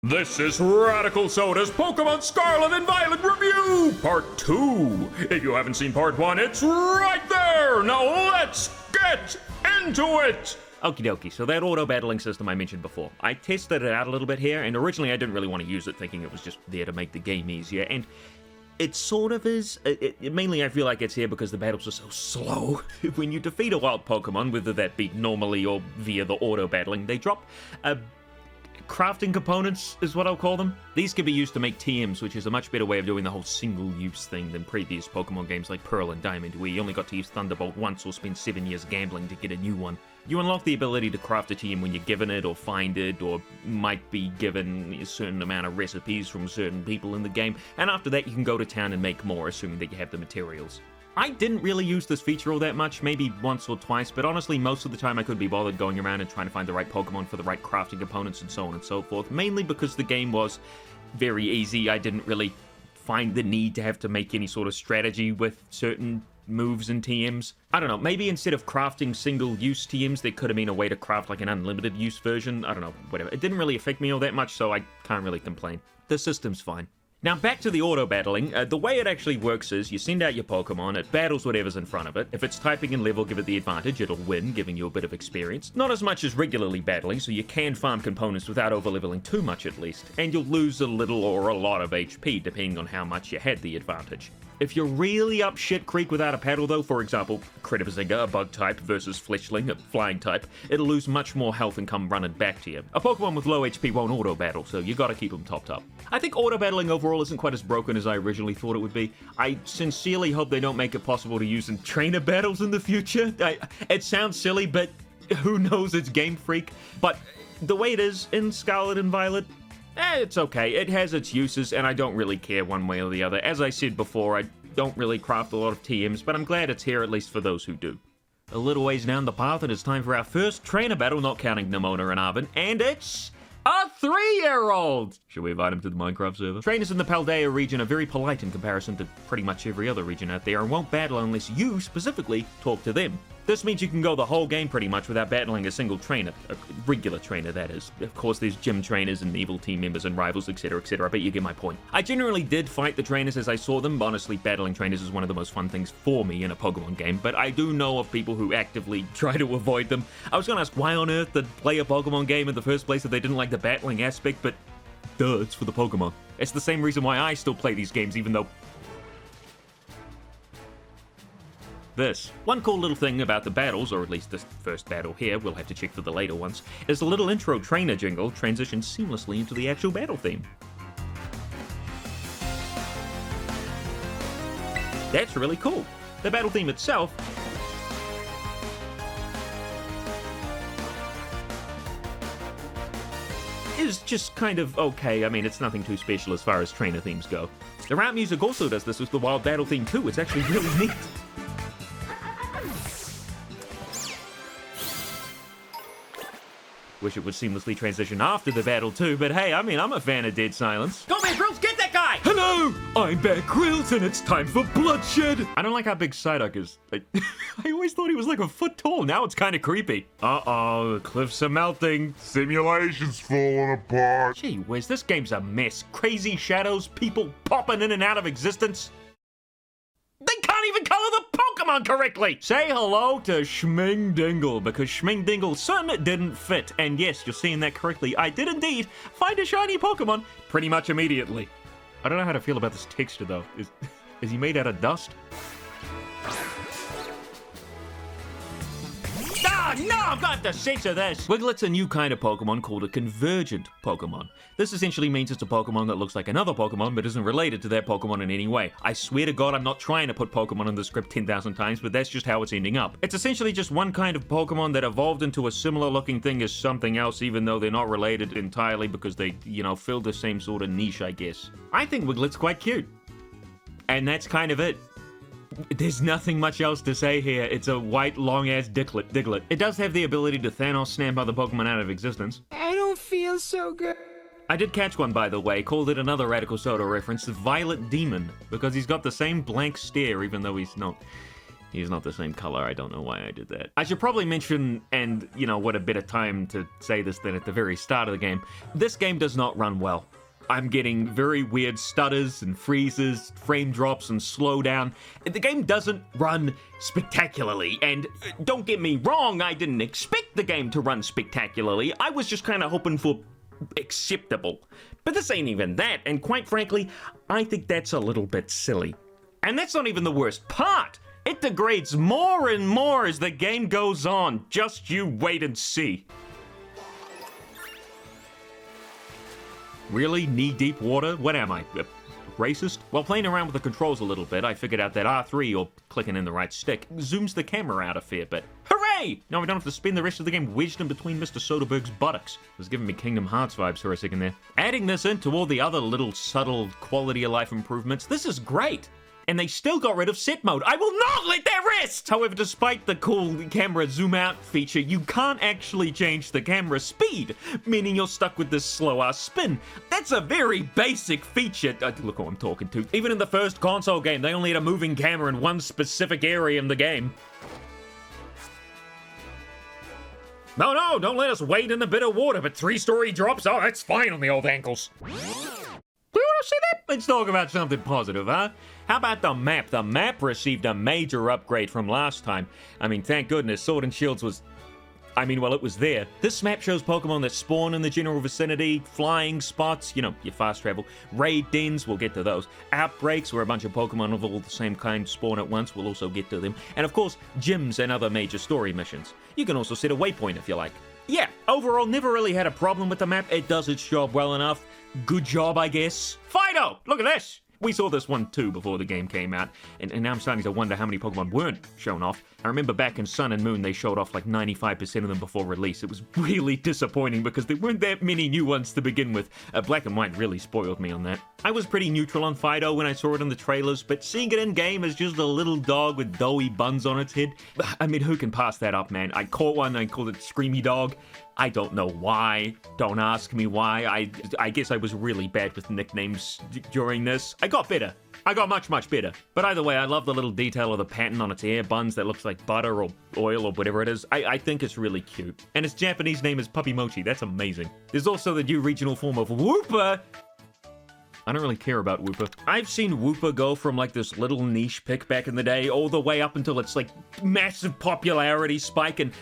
This is RadicalSoda's Pokemon Scarlet and Violet Review, Part 2. If you haven't seen Part 1, it's right there! Now let's get into it! Okie dokie, so that auto-battling system I mentioned before. I tested it out a little bit here, and originally I didn't really want to use it, thinking it was just there to make the game easier, and it sort of is. Mainly I feel like it's here because the battles are so slow. When you defeat a wild Pokemon, whether that be normally or via the auto-battling, they drop crafting components is what I'll call them. These can be used to make TMs, which is a much better way of doing the whole single-use thing than previous Pokemon games like Pearl and Diamond, where you only got to use Thunderbolt once or spend 7 years gambling to get a new one. You unlock the ability to craft a TM when you're given it or find it, or might be given a certain amount of recipes from certain people in the game, and after that you can go to town and make more, assuming that you have the materials. I didn't really use this feature all that much, maybe once or twice, but honestly most of the time I couldn't be bothered going around and trying to find the right Pokemon for the right crafting components and so on and so forth, mainly because the game was very easy. I didn't really find the need to have to make any sort of strategy with certain moves and TMs. I don't know, maybe instead of crafting single-use TMs, there could have been a way to craft like an unlimited use version. I don't know, whatever. It didn't really affect me all that much, so I can't really complain. The system's fine. Now back to the auto-battling. The way it actually works is you send out your Pokemon, it battles whatever's in front of it. If it's typing and level, give it the advantage, it'll win, giving you a bit of experience. Not as much as regularly battling, so you can farm components without over-leveling too much at least. And you'll lose a little or a lot of HP, depending on how much you had the advantage. If you're really up shit creek without a paddle though, for example, Critibazinga, a bug type, versus Fletchling, a flying type, it'll lose much more health and come running back to you. A Pokemon with low HP won't auto-battle, so you gotta keep them topped up. I think auto-battling overall isn't quite as broken as I originally thought it would be. I sincerely hope they don't make it possible to use in trainer battles in the future. It sounds silly, but who knows, it's Game Freak. But the way it is in Scarlet and Violet, it's okay. It has its uses, and I don't really care one way or the other. As I said before, I don't really craft a lot of TMs, but I'm glad it's here, at least for those who do. A little ways down the path, and it's time for our first trainer battle, not counting Nimona and Arvin, and it's a 3-year-old! Should we invite him to the Minecraft server? Trainers in the Paldea region are very polite in comparison to pretty much every other region out there, and won't battle unless you, specifically, talk to them. This means you can go the whole game pretty much without battling a single trainer. A regular trainer, that is. Of course, there's gym trainers and evil team members and rivals, etc., but you get my point. I generally did fight the trainers as I saw them. Honestly, battling trainers is one of the most fun things for me in a Pokemon game, but I do know of people who actively try to avoid them. I was gonna ask why on earth they'd play a Pokemon game in the first place if they didn't like the battling aspect, but duh, it's for the Pokemon. It's the same reason why I still play these games, even though this. One cool little thing about the battles, or at least this first battle here, we'll have to check for the later ones, is the little intro trainer jingle transitions seamlessly into the actual battle theme. That's really cool. The battle theme itself is just kind of okay. I mean, it's nothing too special as far as trainer themes go. The rap music also does this with the wild battle theme too. It's actually really neat. Wish it would seamlessly transition after the battle too, but hey, I mean, I'm a fan of dead silence. Go man, Grills, get that guy! Hello! I'm Bear Grylls, and it's time for bloodshed! I don't like how big Psyduck is. I always thought he was like a foot tall, now it's kind of creepy. Uh-oh, the cliffs are melting. Simulation's falling apart. Gee whiz, this game's a mess. Crazy shadows, people popping in and out of existence. They can't even color the Pokemon correctly! Say hello to Schmingdingle, because Schmingdingle's son didn't fit. And yes, you're seeing that correctly. I did indeed find a shiny Pokemon pretty much immediately. I don't know how to feel about this texture, though. Is he made out of dust? Ah, no, I've got the sense of this! Wiglet's a new kind of Pokemon called a convergent Pokemon. This essentially means it's a Pokemon that looks like another Pokemon but isn't related to that Pokemon in any way. I swear to God I'm not trying to put Pokemon in the script 10,000 times, but that's just how it's ending up. It's essentially just one kind of Pokemon that evolved into a similar looking thing as something else, even though they're not related entirely because they, fill the same sort of niche, I guess. I think Wiglet's quite cute. And that's kind of it. There's nothing much else to say here. It's a white, long-ass Diglett. It does have the ability to Thanos snap other Pokemon out of existence. I don't feel so good. I did catch one, by the way, called it another RadicalSoda reference, the Violet Demon, because he's got the same blank stare, even though he's not. He's not the same color. I don't know why I did that. I should probably mention, and, what a better time to say this than at the very start of the game. This game does not run well. I'm getting very weird stutters and freezes, frame drops and slowdown. The game doesn't run spectacularly, and don't get me wrong, I didn't expect the game to run spectacularly. I was just kind of hoping for acceptable. But this ain't even that, and quite frankly, I think that's a little bit silly. And that's not even the worst part. It degrades more and more as the game goes on. Just you wait and see. Really? Knee-deep water? What am I, racist? While playing around with the controls a little bit, I figured out that R3, or clicking in the right stick, zooms the camera out a fair bit. Hooray! Now we don't have to spend the rest of the game wedged in between Mr. Soderbergh's buttocks. It was giving me Kingdom Hearts vibes for a second there. Adding this into all the other little subtle quality of life improvements, this is great. And they still got rid of set mode. I will not let that rest! However, despite the cool camera zoom out feature, you can't actually change the camera speed, meaning you're stuck with this slow-ass spin. That's a very basic feature. Look who I'm talking to. Even in the first console game, they only had a moving camera in one specific area in the game. No, don't let us wade in the bitter water, but 3-story drops, oh, that's fine on the old ankles. Do you want to see that? Let's talk about something positive, huh? How about the map? The map received a major upgrade from last time. I mean, thank goodness, Sword and Shields was... it was there. This map shows Pokemon that spawn in the general vicinity, flying spots, your fast travel, raid dens, we'll get to those, outbreaks where a bunch of Pokemon of all the same kind spawn at once, we'll also get to them, and of course, gyms and other major story missions. You can also set a waypoint if you like. Yeah, overall, never really had a problem with the map. It does its job well enough. Good job, I guess. Fido! Look at this! We saw this one too before the game came out, and now I'm starting to wonder how many Pokemon weren't shown off. I remember back in Sun and Moon they showed off like 95% of them before release. It was really disappointing because there weren't that many new ones to begin with. Black and White really spoiled me on that. I was pretty neutral on Fido when I saw it in the trailers, but seeing it in-game as just a little dog with doughy buns on its head, who can pass that up, man? I caught one, I called it Screamy Dog. I don't know why. Don't ask me why. I guess I was really bad with nicknames during this. I got better. I got much, much better. But either way, I love the little detail of the pattern on its air buns that looks like butter or oil or whatever it is. I think it's really cute. And its Japanese name is Puppy Mochi. That's amazing. There's also the new regional form of Wooper. I don't really care about Wooper. I've seen Wooper go from like this little niche pick back in the day all the way up until it's like massive popularity spike, and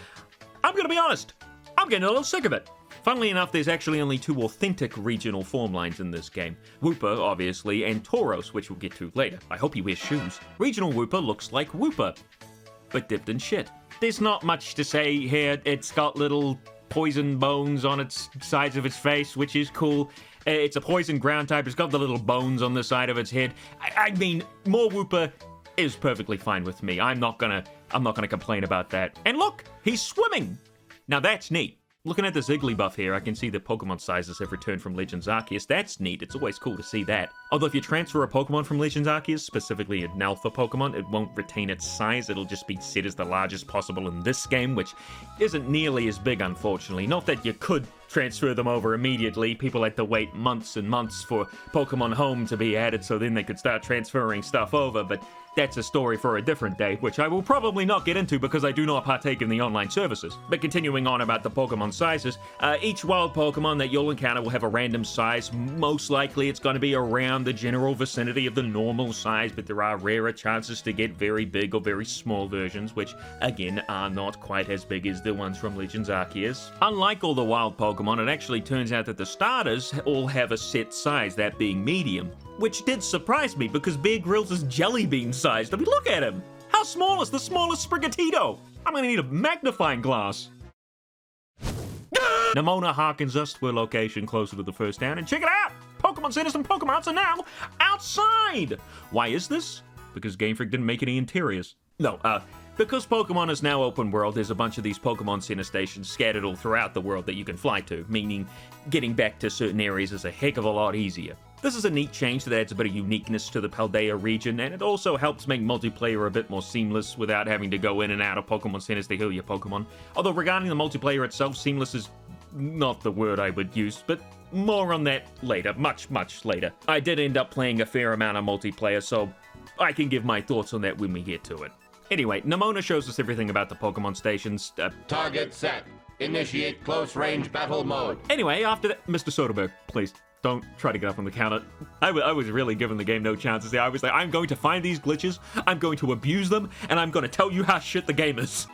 I'm gonna be honest, I'm getting a little sick of it. Funnily enough, there's actually only 2 authentic regional form lines in this game. Wooper, obviously, and Tauros, which we'll get to later. I hope he wears shoes. Regional Wooper looks like Wooper, but dipped in shit. There's not much to say here. It's got little poison bones on its sides of its face, which is cool. It's a poison ground type. It's got the little bones on the side of its head. I mean, more Wooper is perfectly fine with me. I'm not gonna complain about that. And look, he's swimming. Now that's neat. Looking at this Igglybuff here, I can see the Pokemon sizes have returned from Legends Arceus. That's neat. It's always cool to see that. Although if you transfer a Pokemon from Legends Arceus, specifically an Alpha Pokemon, it won't retain its size. It'll just be set as the largest possible in this game, which isn't nearly as big, unfortunately. Not that you could transfer them over immediately. People had to wait months and months for Pokemon Home to be added so then they could start transferring stuff over, but that's a story for a different day, which I will probably not get into because I do not partake in the online services. But continuing on about the Pokemon sizes, each wild Pokemon that you'll encounter will have a random size. Most likely it's going to be around the general vicinity of the normal size, but there are rarer chances to get very big or very small versions, which again are not quite as big as the ones from Legends Arceus. Unlike all the wild Pokemon, it actually turns out that the starters all have a set size, that being medium. Which did surprise me because Bear Grylls is jelly bean sized. I mean, look at him. How small is the smallest Sprigatito? I'm gonna need a magnifying glass. Nimona harkens us to a location closer to the first town, and check it out! Pokemon Centers and Pokemons are now outside! Why is this? Because Game Freak didn't make any interiors. No, because Pokemon is now open world, there's a bunch of these Pokemon Center stations scattered all throughout the world that you can fly to, meaning getting back to certain areas is a heck of a lot easier. This is a neat change that adds a bit of uniqueness to the Paldea region, and it also helps make multiplayer a bit more seamless without having to go in and out of Pokemon Centers to heal your Pokemon. Although regarding the multiplayer itself, seamless is not the word I would use, but more on that later, much, much later. I did end up playing a fair amount of multiplayer, so I can give my thoughts on that when we get to it. Anyway, Nimona shows us everything about the Pokemon stations. Target set. Initiate close range battle mode. Anyway, after that, Mr. Soderbergh, please, don't try to get up on the counter. I was really giving the game no chances there. I was like, I'm going to find these glitches, I'm going to abuse them, and I'm going to tell you how shit the game is.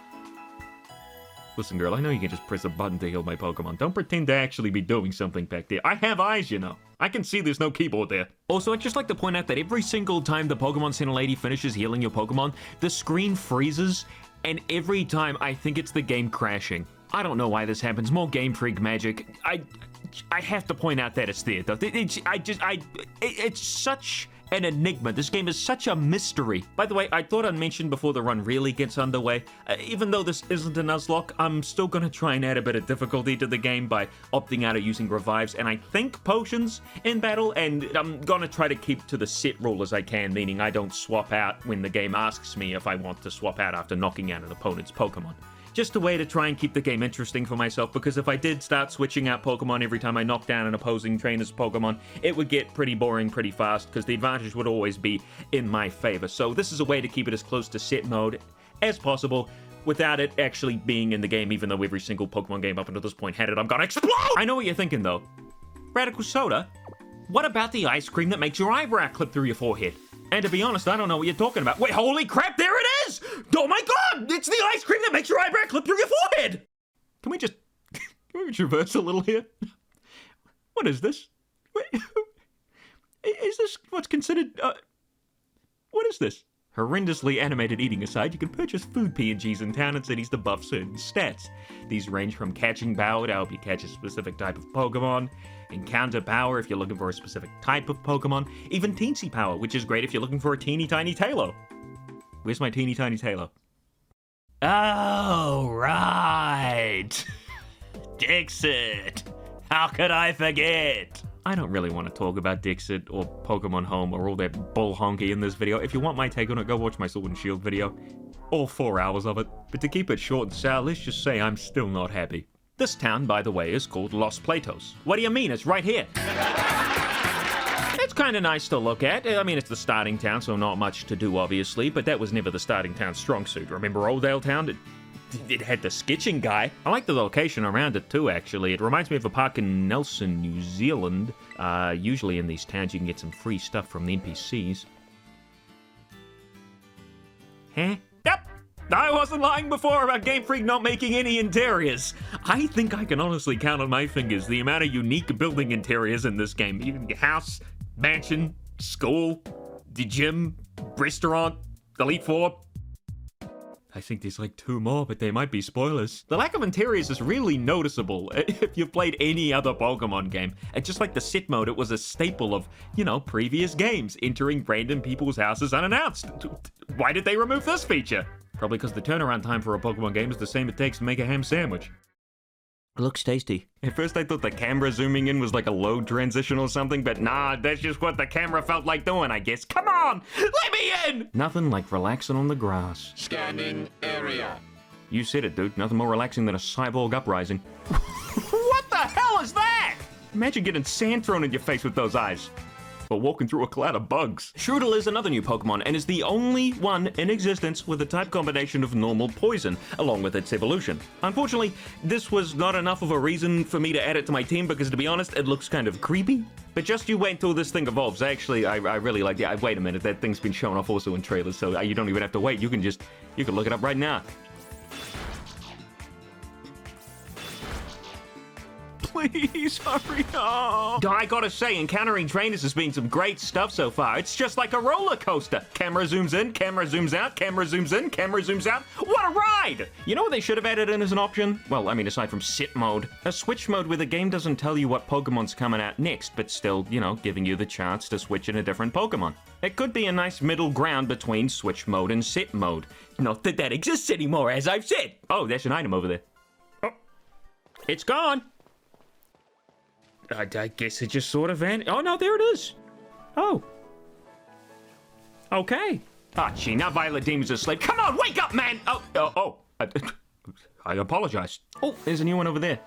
Listen, girl, I know you can just press a button to heal my Pokemon. Don't pretend to actually be doing something back there. I have eyes, you know. I can see there's no keyboard there. Also, I'd just like to point out that every single time the Pokemon Center lady finishes healing your Pokemon, the screen freezes, and every time I think it's the game crashing. I don't know why this happens. More Game Freak magic. I have to point out that it's there, though. It's such an enigma. This game is such a mystery. By the way, I thought I'd mention before the run really gets underway, even though this isn't a Nuzlocke, I'm still gonna try and add a bit of difficulty to the game by opting out of using revives and I think potions in battle, and I'm gonna try to keep to the set rule as I can, meaning I don't swap out when the game asks me if I want to swap out after knocking out an opponent's Pokemon. Just a way to try and keep the game interesting for myself, because if I did start switching out Pokemon every time I knocked down an opposing trainer's Pokemon, it would get pretty boring pretty fast, because the advantage would always be in my favor. So this is a way to keep it as close to set mode as possible, without it actually being in the game, even though every single Pokemon game up until this point had it. I'm gonna explode! I know what you're thinking, though. RadicalSoda, what about the ice cream that makes your eyebrow clip through your forehead? And to be honest, I don't know what you're talking about. Wait, holy crap, there it is! Oh my god! It's the ice cream that makes your eyebrow clip through your forehead! Can we just reverse a little here? What is this? Wait, is this what's considered, what is this? Horrendously animated eating aside, you can purchase food PNGs in town and cities to buff certain stats. These range from catching power to help you catch a specific type of Pokemon, encounter power if you're looking for a specific type of Pokemon, even teensy power, which is great if you're looking for a teeny tiny Tailo. Where's my teeny tiny Tailo? Oh, right. Dixit. How could I forget? I don't really want to talk about Dixit or Pokemon Home or all that bull honky in this video. If you want my take on it, go watch my Sword and Shield video. All 4 hours of it. But to keep it short and sour, let's just say I'm still not happy. This town, by the way, is called Los Platos. What do you mean? It's right here. It's kind of nice to look at. I mean, it's the starting town, so not much to do, obviously, but that was never the starting town's strong suit. Remember Oldale Town? It had the sketching guy. I like the location around it too, actually. It reminds me of a park in Nelson, New Zealand. Usually in these towns you can get some free stuff from the NPCs. Huh? Yep! I wasn't lying before about Game Freak not making any interiors. I think I can honestly count on my fingers the amount of unique building interiors in this game. Even house, mansion, school, the gym, restaurant, Elite Four. I think there's like 2 more, but they might be spoilers. The lack of interiors is really noticeable if you've played any other Pokemon game. And just like the set mode, it was a staple of, you know, previous games, entering random people's houses unannounced. Why did they remove this feature? Probably because the turnaround time for a Pokemon game is the same it takes to make a ham sandwich. It looks tasty. At first I thought the camera zooming in was like a load transition or something, but nah, that's just what the camera felt like doing, I guess. Come on! Let me in! Nothing like relaxing on the grass. Scanning area. You said it, dude. Nothing more relaxing than a cyborg uprising. What the hell is that? Imagine getting sand thrown in your face with those eyes. Or walking through a cloud of bugs. Shroodle is another new Pokemon and is the only one in existence with a type combination of normal poison, along with its evolution. Unfortunately, this was not enough of a reason for me to add it to my team because, to be honest, it looks kind of creepy. But just you wait until this thing evolves. Actually, I really like it. Wait a minute, that thing's been shown off also in trailers, so you don't even have to wait. You can look it up right now. Please hurry up. I gotta say, encountering trainers has been some great stuff so far. It's just like a roller coaster. Camera zooms in, camera zooms out, camera zooms in, camera zooms out. What a ride! You know what they should have added in as an option? Well, I mean, aside from sit mode. A switch mode where the game doesn't tell you what Pokemon's coming out next, but still, you know, giving you the chance to switch in a different Pokemon. It could be a nice middle ground between switch mode and sit mode. Not that that exists anymore, as I've said. Oh, there's an item over there. Oh, it's gone. I guess it just sort of vanished. Oh, no, there it is. Oh. Okay. Ah, gee, now Violet Demon's asleep. Come on, wake up, man! I apologize. Oh, there's a new one over there.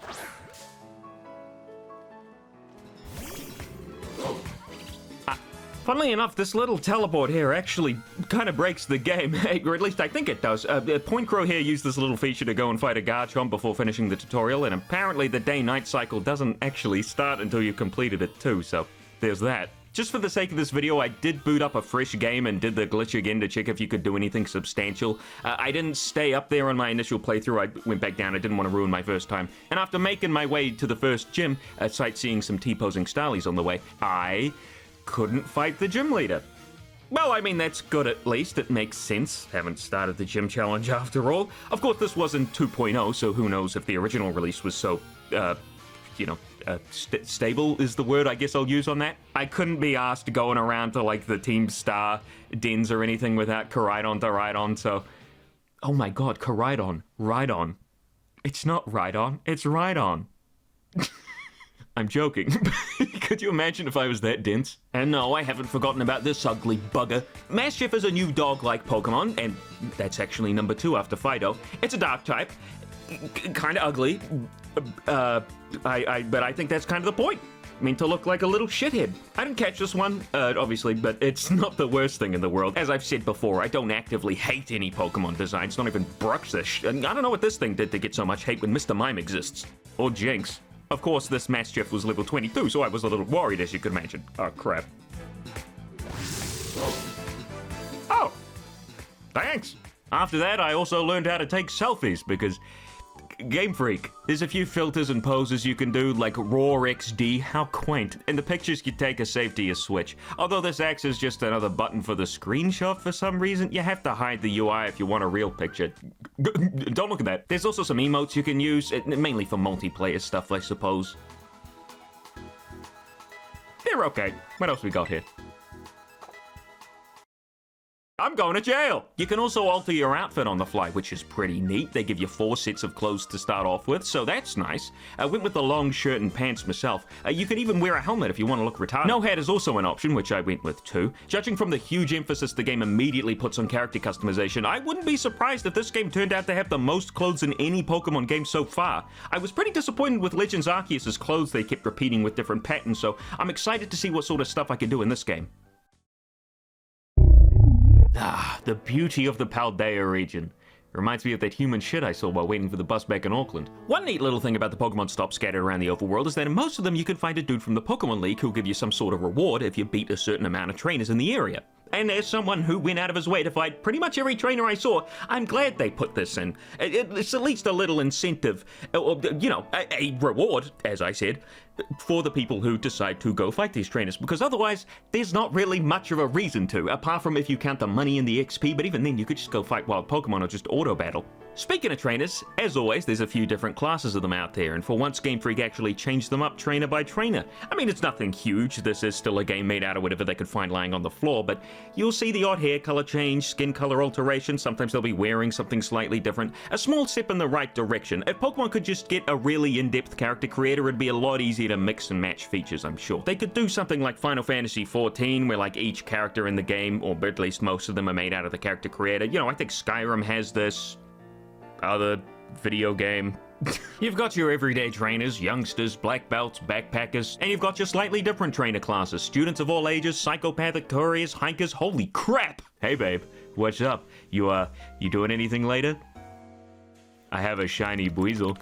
Funnily enough, this little teleport here actually kind of breaks the game, or at least I think it does. Point Crow here used this little feature to go and fight a Garchomp before finishing the tutorial, and apparently the day-night cycle doesn't actually start until you've completed it too, so there's that. Just for the sake of this video, I did boot up a fresh game and did the glitch again to check if you could do anything substantial. I didn't stay up there on my initial playthrough, I went back down, I didn't want to ruin my first time. And after making my way to the first gym, sightseeing some T-posing Starlies on the way, I couldn't fight the gym leader. Well, I mean, that's good at least, it makes sense. Haven't started the gym challenge after all. Of course, this wasn't 2.0, so who knows if the original release was so, stable is the word I guess I'll use on that. I couldn't be asked going around to like the Team Star dens or anything without Koraidon to ride on, so... Oh my god, Koraidon, ride on. It's not ride on, it's ride on. I'm joking. Could you imagine if I was that dense? And no, I haven't forgotten about this ugly bugger. Mastiff is a new dog-like Pokemon, and that's actually number 2 after Fido. It's a dark type, kinda ugly, but I think that's kind of the point. I mean, to look like a little shithead. I didn't catch this one, obviously, but it's not the worst thing in the world. As I've said before, I don't actively hate any Pokemon designs, not even Bruxish. I don't know what this thing did to get so much hate when Mr. Mime exists. Or Jinx. Of course, this Mastiff was level 22, so I was a little worried, as you could imagine. Oh, crap. Oh! Thanks! After that, I also learned how to take selfies, because... Game Freak. There's a few filters and poses you can do, like RAW XD, how quaint. And the pictures you take are saved to your Switch. Although this acts as just another button for the screenshot for some reason, you have to hide the UI if you want a real picture. Don't look at that. There's also some emotes you can use, mainly for multiplayer stuff, I suppose. They're okay. What else we got here? I'm going to jail! You can also alter your outfit on the fly, which is pretty neat. They give you 4 sets of clothes to start off with, so that's nice. I went with the long shirt and pants myself. You can even wear a helmet if you want to look retarded. No hat is also an option, which I went with too. Judging from the huge emphasis the game immediately puts on character customization, I wouldn't be surprised if this game turned out to have the most clothes in any Pokemon game so far. I was pretty disappointed with Legends Arceus' clothes they kept repeating with different patterns, so I'm excited to see what sort of stuff I can do in this game. Ah, the beauty of the Paldea region. Reminds me of that human shit I saw while waiting for the bus back in Auckland. One neat little thing about the Pokemon stops scattered around the overworld is that in most of them you can find a dude from the Pokemon League who'll give you some sort of reward if you beat a certain amount of trainers in the area. And as someone who went out of his way to fight pretty much every trainer I saw, I'm glad they put this in. It's at least a little incentive, you know, a reward, as I said, for the people who decide to go fight these trainers, because otherwise there's not really much of a reason to, apart from if you count the money and the XP, but even then you could just go fight wild Pokemon or just auto battle. Speaking of trainers, as always, there's a few different classes of them out there, and for once Game Freak actually changed them up trainer by trainer. I mean, it's nothing huge, this is still a game made out of whatever they could find lying on the floor, but you'll see the odd hair color change, skin color alteration, sometimes they'll be wearing something slightly different. A small step in the right direction. If Pokemon could just get a really in-depth character creator, it'd be a lot easier to mix and match features, I'm sure. They could do something like Final Fantasy XIV, where like each character in the game, or at least most of them, are made out of the character creator. You know, I think Skyrim has this. Other video game. You've got your everyday trainers, youngsters, black belts, backpackers, and you've got your slightly different trainer classes, students of all ages, psychopathic couriers, hikers. Holy crap! Hey babe, what's up? You doing anything later? I have a shiny Buizel.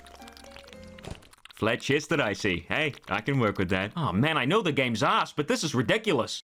Flat chested, I see. Hey, I can work with that. Oh man, I know the game's ass, but this is ridiculous.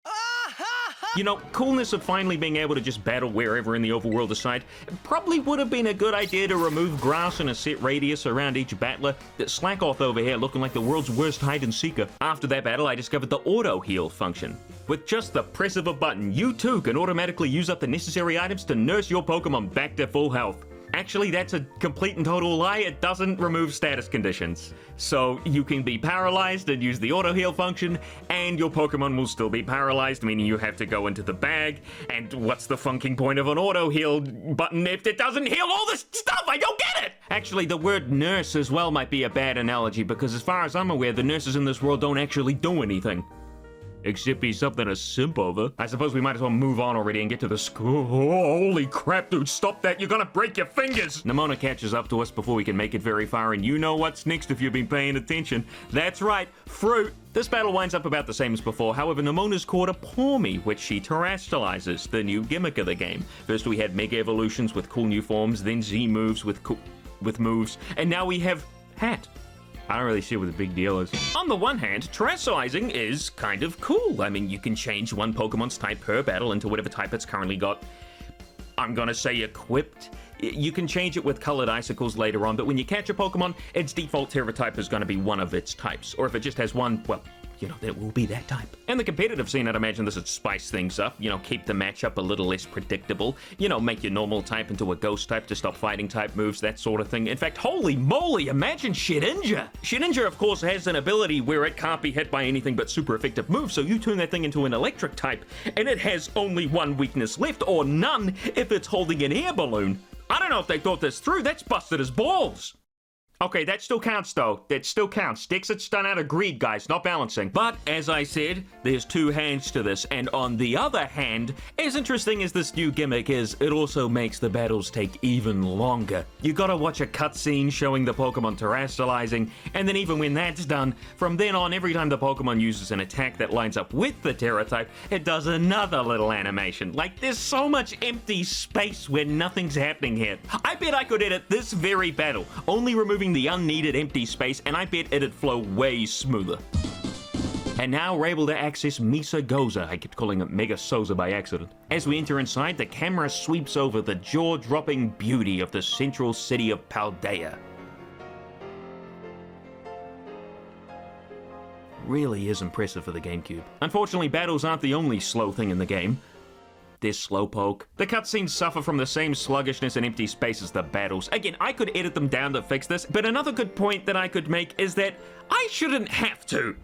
You know, coolness of finally being able to just battle wherever in the overworld aside, it probably would have been a good idea to remove grass in a set radius around each battler. Slackoth over here looking like the world's worst hide-and-seeker. After that battle, I discovered the auto-heal function. With just the press of a button, you too can automatically use up the necessary items to nurse your Pokemon back to full health. Actually, that's a complete and total lie. It doesn't remove status conditions. So you can be paralyzed and use the auto heal function, and your Pokemon will still be paralyzed, meaning you have to go into the bag. And what's the funking point of an auto heal button if it doesn't heal all this stuff? I don't get it! Actually, the word nurse as well might be a bad analogy, because as far as I'm aware, the nurses in this world don't actually do anything. Except he's something to simp over. I suppose we might as well move on already and get to the school. Oh, holy crap, dude, stop that. You're gonna break your fingers. Nimona catches up to us before we can make it very far, and you know what's next if you've been paying attention. That's right, fruit. This battle winds up about the same as before. However, Nimona's caught a Pawmi, which she terrestrializes, the new gimmick of the game. First we had Mega Evolutions with cool new forms, then Z moves with moves, and now we have Hat. I don't really see what the big deal is. On the one hand, terrestrializing is kind of cool. I mean, you can change one Pokemon's type per battle into whatever type it's currently got, I'm gonna say, equipped. You can change it with colored icicles later on, but when you catch a Pokemon, its default Terra type is gonna be one of its types. Or if it just has one, well, you know, then it will be that type. And the competitive scene, I'd imagine this would spice things up, you know, keep the matchup a little less predictable, you know, make your normal type into a ghost type to stop fighting type moves, that sort of thing. In fact, holy moly, imagine Shedinja! Shedinja, of course, has an ability where it can't be hit by anything but super effective moves, so you turn that thing into an electric type, and it has only one weakness left, or none, if it's holding an air balloon. I don't know if they thought this through, that's busted as balls! Okay, that still counts, though. That still counts. Dixit's done out of greed, guys, not balancing. But, as I said, there's two hands to this, and on the other hand, as interesting as this new gimmick is, it also makes the battles take even longer. You gotta watch a cutscene showing the Pokemon terrestrializing, and then even when that's done, from then on, every time the Pokemon uses an attack that lines up with the Terra type, it does another little animation. Like, there's so much empty space where nothing's happening here. I bet I could edit this very battle, only removing the unneeded empty space, and I bet it'd flow way smoother. And now we're able to access Misa Goza. I kept calling it Mega Soza by accident. As we enter inside, the camera sweeps over the jaw-dropping beauty of the central city of Paldea. Really is impressive for the GameCube. Unfortunately, battles aren't the only slow thing in the game. There's Slowpoke. The cutscenes suffer from the same sluggishness and empty space as the battles. Again, I could edit them down to fix this, but another good point that I could make is that I shouldn't have to.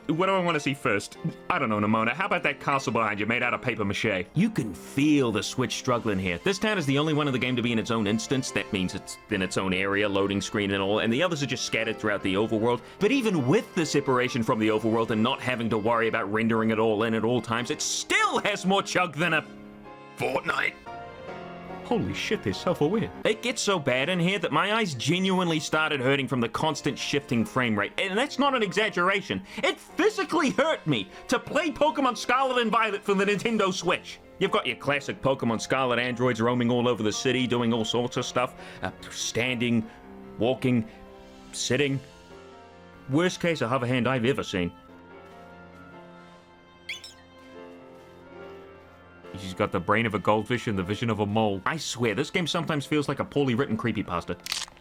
What do I want to see first? I don't know, Nimona. How about that castle behind you made out of paper mache? You can feel the Switch struggling here. This town is the only one in the game to be in its own instance. That means it's in its own area, loading screen and all, and the others are just scattered throughout the overworld. But even with the separation from the overworld and not having to worry about rendering it all in at all times, it still has more chug than a Fortnite. Holy shit, they're self-aware. It gets so bad in here that my eyes genuinely started hurting from the constant shifting frame rate. And that's not an exaggeration. It physically hurt me to play Pokemon Scarlet and Violet for the Nintendo Switch. You've got your classic Pokemon Scarlet androids roaming all over the city, doing all sorts of stuff. Standing, walking, sitting. Worst case of hover hand I've ever seen. She's got the brain of a goldfish and the vision of a mole. I swear, this game sometimes feels like a poorly written creepypasta.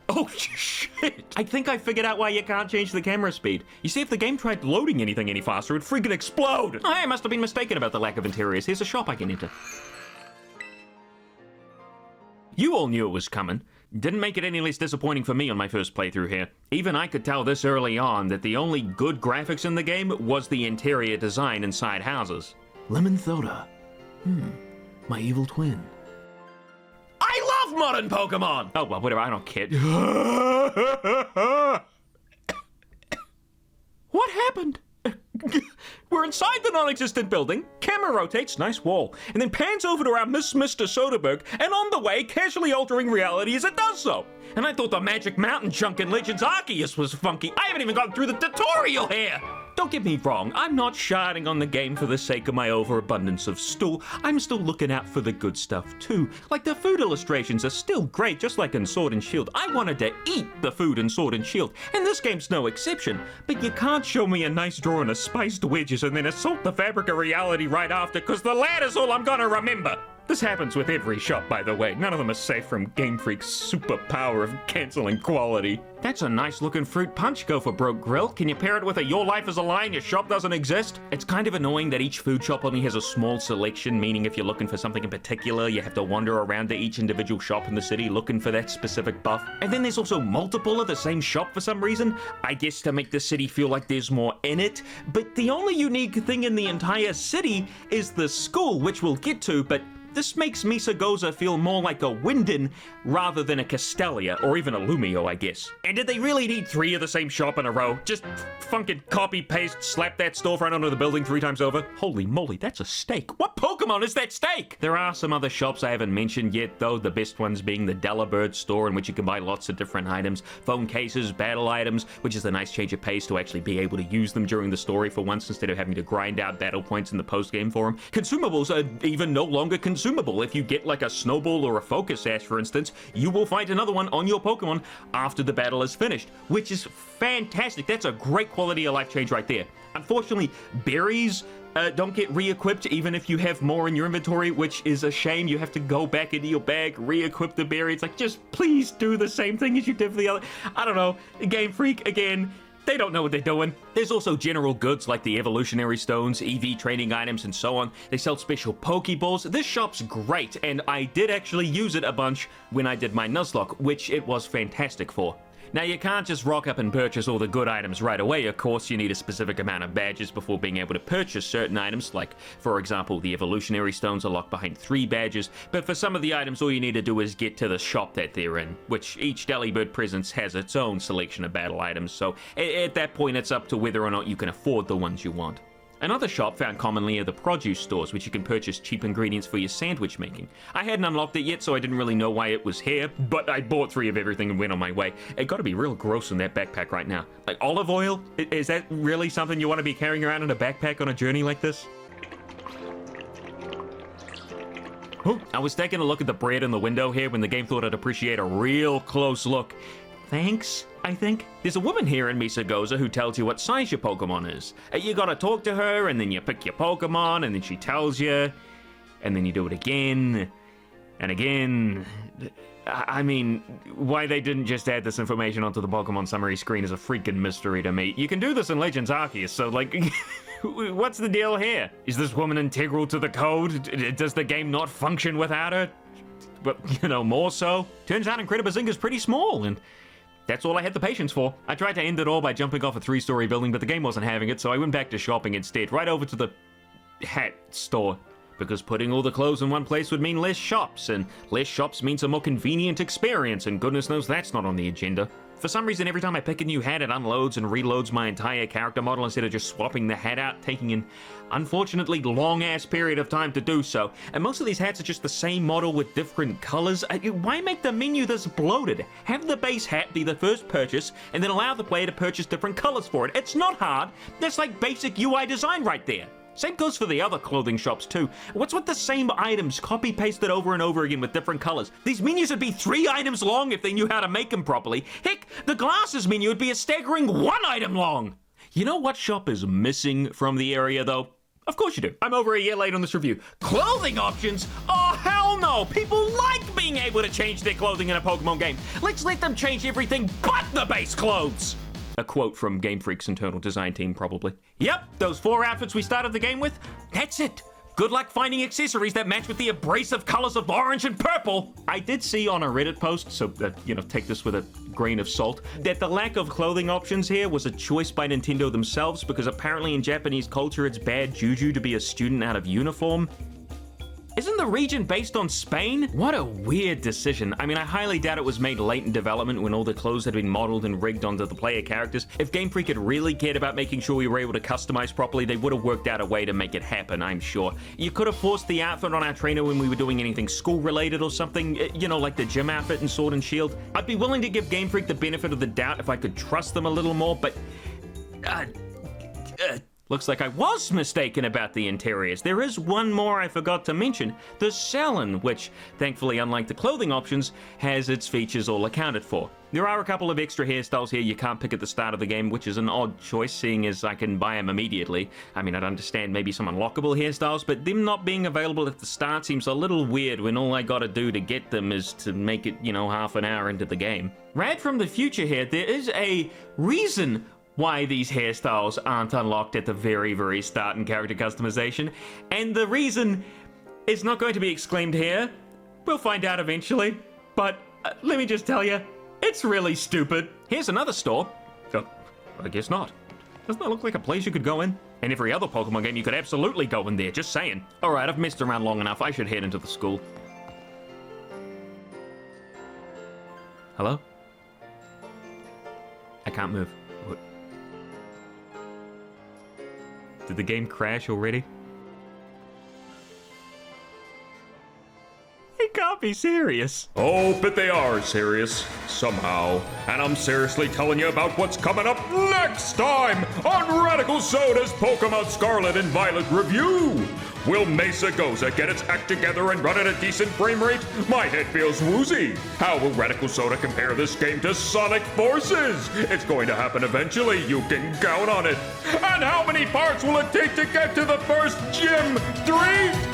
Oh, shit! I think I figured out why you can't change the camera speed. You see, if the game tried loading anything any faster, it'd freaking explode! I must have been mistaken about the lack of interiors. Here's a shop I can enter. You all knew it was coming. Didn't make it any less disappointing for me on my first playthrough here. Even I could tell this early on that the only good graphics in the game was the interior design inside houses. Lemon Thoda. My evil twin. I love modern Pokemon! Oh, well, whatever, I don't care. What happened? We're inside the non-existent building, camera rotates, nice wall, and then pans over to our Mr. Soderbergh, and on the way, casually altering reality as it does so. And I thought the Magic Mountain chunk in Legends Arceus was funky. I haven't even gotten through the tutorial here! Don't get me wrong, I'm not sharding on the game for the sake of my overabundance of stool. I'm still looking out for the good stuff too. Like the food illustrations are still great, just like in Sword and Shield. I wanted to eat the food in Sword and Shield, and this game's no exception. But you can't show me a nice drawing of spiced wedges and then assault the fabric of reality right after, cause the ladder's all I'm gonna remember. This happens with every shop, by the way. None of them are safe from Game Freak's superpower of canceling quality. That's a nice looking fruit punch, Go for Broke Grill. Can you pair it with a Your Life is a Lie and your shop doesn't exist? It's kind of annoying that each food shop only has a small selection, meaning if you're looking for something in particular, you have to wander around to each individual shop in the city looking for that specific buff. And then there's also multiple of the same shop for some reason. I guess to make the city feel like there's more in it. But the only unique thing in the entire city is the school, which we'll get to, but this makes Misagoza feel more like a Winden rather than a Castelia, or even a Lumio, I guess. And did they really need 3 of the same shop in a row? Just fucking copy, paste, slap that storefront onto the building 3 times over? Holy moly, that's a steak. What Pokemon is that steak? There are some other shops I haven't mentioned yet, though, the best ones being the Delibird store, in which you can buy lots of different items, phone cases, battle items, which is a nice change of pace to actually be able to use them during the story for once instead of having to grind out battle points in the post-game for them. Consumables are even no longer consumable. If you get like a Snowball or a Focus Sash, for instance, you will find another one on your Pokemon after the battle is finished, which is fantastic. That's a great quality of life change right there. Unfortunately, berries don't get re-equipped even if you have more in your inventory, which is a shame. You have to go back into your bag, re-equip the berry. It's like, just please do the same thing as you did for the other. I don't know. Game Freak, again, they don't know what they're doing. There's also general goods like the evolutionary stones, EV training items, and so on. They sell special Pokeballs. This shop's great, and I did actually use it a bunch when I did my Nuzlocke, which it was fantastic for. Now, you can't just rock up and purchase all the good items right away. Of course, you need a specific amount of badges before being able to purchase certain items, like, for example, the evolutionary stones are locked behind 3 badges, but for some of the items, all you need to do is get to the shop that they're in, which each Delibird presence has its own selection of battle items, so at that point, it's up to whether or not you can afford the ones you want. Another shop found commonly are the produce stores, which you can purchase cheap ingredients for your sandwich making. I hadn't unlocked it yet, so I didn't really know why it was here, but I bought 3 of everything and went on my way. It gotta be real gross in that backpack right now. Like, olive oil? Is that really something you want to be carrying around in a backpack on a journey like this? Oh, I was taking a look at the bread in the window here when the game thought I'd appreciate a real close look. Thanks, I think. There's a woman here in Misagoza who tells you what size your Pokemon is. You gotta talk to her, and then you pick your Pokemon, and then she tells you, and then you do it again, and again. I mean, why they didn't just add this information onto the Pokemon summary screen is a freaking mystery to me. You can do this in Legends Arceus, so like, what's the deal here? Is this woman integral to the code? Does the game not function without her? But, you know, more so. Turns out Incredibazinga's pretty small, and that's all I had the patience for. I tried to end it all by jumping off a 3-story building, but the game wasn't having it, so I went back to shopping instead, right over to the hat store. Because putting all the clothes in one place would mean less shops, and less shops means a more convenient experience, and goodness knows that's not on the agenda. For some reason, every time I pick a new hat, it unloads and reloads my entire character model instead of just swapping the hat out, taking an unfortunately long-ass period of time to do so. And most of these hats are just the same model with different colors. Why make the menu this bloated? Have the base hat be the first purchase, and then allow the player to purchase different colors for it. It's not hard. That's like basic UI design right there. Same goes for the other clothing shops too. What's with the same items copy-pasted over and over again with different colors? These menus would be 3 items long if they knew how to make them properly. Heck, the glasses menu would be a staggering 1 item long. You know what shop is missing from the area though? Of course you do. I'm over a year late on this review. Clothing options? Oh, hell no! People like being able to change their clothing in a Pokemon game. Let's let them change everything but the base clothes! A quote from Game Freak's internal design team, probably. Yep, those 4 outfits we started the game with, that's it. Good luck finding accessories that match with the abrasive colors of orange and purple. I did see on a Reddit post, so, take this with a grain of salt, that the lack of clothing options here was a choice by Nintendo themselves because apparently in Japanese culture it's bad juju to be a student out of uniform. Isn't the region based on Spain? What a weird decision. I mean, I highly doubt it was made late in development when all the clothes had been modeled and rigged onto the player characters. If Game Freak had really cared about making sure we were able to customize properly, they would have worked out a way to make it happen, I'm sure. You could have forced the outfit on our trainer when we were doing anything school-related or something, like the gym outfit in Sword and Shield. I'd be willing to give Game Freak the benefit of the doubt if I could trust them a little more, but looks like I was mistaken about the interiors. There is one more I forgot to mention, the salon, which, thankfully, unlike the clothing options, has its features all accounted for. There are a couple of extra hairstyles here you can't pick at the start of the game, which is an odd choice, seeing as I can buy them immediately. I mean, I'd understand maybe some unlockable hairstyles, but them not being available at the start seems a little weird when all I gotta do to get them is to make it, half an hour into the game. Rad from the future here, there is a reason why these hairstyles aren't unlocked at the very, very start in character customization, and the reason is not going to be exclaimed here. We'll find out eventually, but let me just tell you, it's really stupid. Here's another store. Oh, I guess not. Doesn't that look like a place you could go in? In every other Pokemon game, you could absolutely go in there, just saying. Alright, I've messed around long enough. I should head into the school. Hello? I can't move. What? Did the game crash already? It can't be serious. Oh, but they are serious. Somehow. And I'm seriously telling you about what's coming up next time on Radical Soda's Pokemon Scarlet and Violet Review. Will Mesa Goza get its act together and run at a decent frame rate? My head feels woozy. How will Radical Soda compare this game to Sonic Forces? It's going to happen eventually, you can count on it. And how many parts will it take to get to the first gym? 3?